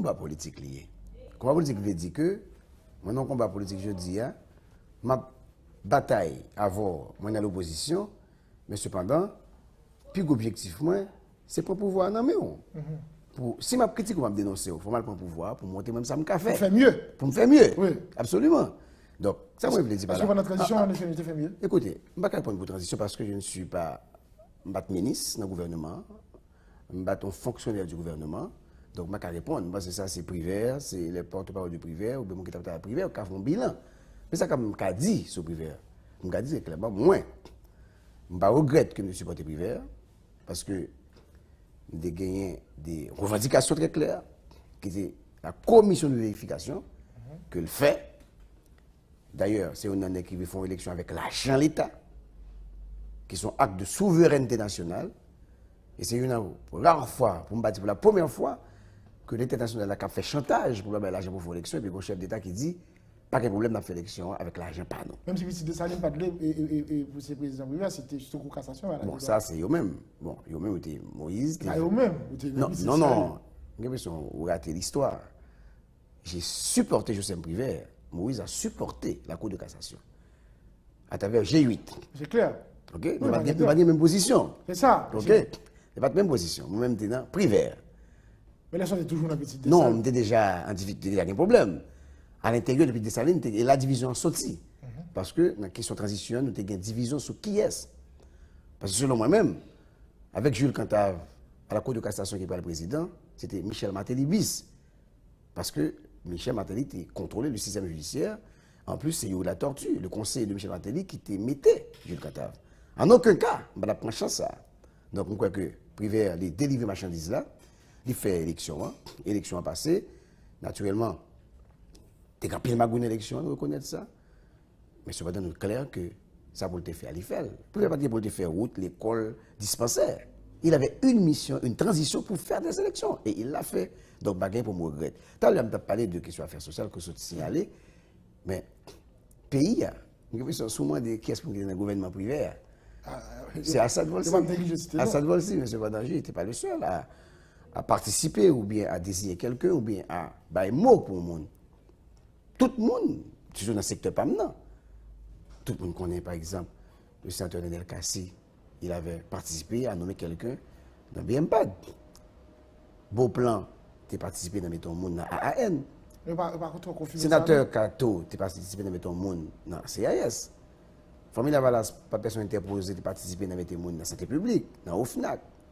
combat politique lié. Combat politique veut dire que, moi, non combat politique, je dis, hein, ma bataille avant, moi, dans l'opposition, mais cependant, puis objectif, moi, c'est pour pouvoir nommer. Si ma critique ou ma dénoncer, il faut mal prendre pouvoir pour monter même ça me fait. Pour faire mieux. Pour me faire mieux. Oui. Absolument. Donc, ça, moi, je veux dire. Parce que pendant la transition, on fait mieux. Écoutez, je ne vais pas répondre pour transition parce que je ne suis pas ministre dans le gouvernement, je suis un fonctionnaire du gouvernement. Donc, je ne vais pas répondre parce que ça, c'est privé, c'est les porte-parole du privé, ou bien mon qui est privé, qui font un bilan. Mais ça, comme je dit sur privé, je dis clairement, moi, je regrette que je suis porté privé parce que de gagner des revendications très claires, qui était la commission de vérification, que le fait. D'ailleurs, c'est une année qui font élection avec l'argent de l'État, qui sont actes de souveraineté nationale. Et c'est une rare fois, pour me battre pour la première fois, que l'État national a fait chantage pour l'argent pour faire l'élection, et puis le chef d'État qui dit, pas de problème dans l'élection avec l'argent, pas non. Même si M. Dessalines pas de et pour ses présidents privés, c'était juste une cassation. Bon, ça, c'est eux-mêmes. Bon, eux-mêmes étaient Moïse. Ah, eux-mêmes. Non. J'ai l'impression de rater l'histoire. J'ai supporté Joseph Prévert. Moïse a supporté la Cour de cassation. À travers G8. C'est clair. OK? Nous n'avons pas la même position. C'est ça. OK? Nous n'avons pas la même position. Nous-mêmes, nous sommes Prévert. Mais là, on est toujours dans la petite Non, on était déjà en difficulté, il y a un problème. À l'intérieur, depuis Dessalines, la division a sorti. Parce que dans la question de transition, nous avons une division sur qui est-ce. Parce que selon moi-même, avec Jules Cantave, à la Cour de cassation qui est le président, c'était Michel Martelly bis. Parce que Michel Martelly était contrôlé le système judiciaire. En plus, c'est la tortue, le conseil de Michel Martelly qui te mettait Jules Cantave. En aucun cas, on va prendre chance ça. Donc, on croit que Prévert, les délivrer marchandises là, il fait élection. Élection a passé. Naturellement, il y a pile magouine élection, nous reconnaître ça. Mais c'est pas dans clair que ça pour le faire, il fait. Prévert pas pour le faire route, l'école, dispensaire. Il avait une mission, une transition pour faire des élections. Et il l'a fait. Donc, bagay pour me regretter. Tout à l'heure, on a parlé de questions affaires sociales que je signalé. Mais, pays, il y a souvent des caisses pour le gouvernement privé. C'est Assad Volsi. Assad Volsi, M. Badanger, n'était pas le seul à participer ou bien à désigner quelqu'un ou bien à bailler mot pour le monde. Tout le monde, toujours dans le secteur permanent. Tout le monde connaît, par exemple, le sénateur Nedel Kassi. Il avait participé à nommer quelqu'un dans BMPAD. Beauplan, tu as participé dans Mettons Monde dans AAN. Sénateur Kato, tu as participé dans Mettons Monde dans CAS. Famille Lavalas, pas personne interposée, tu as participé dans Mettons Monde dans Santé publique, dans OFNAC.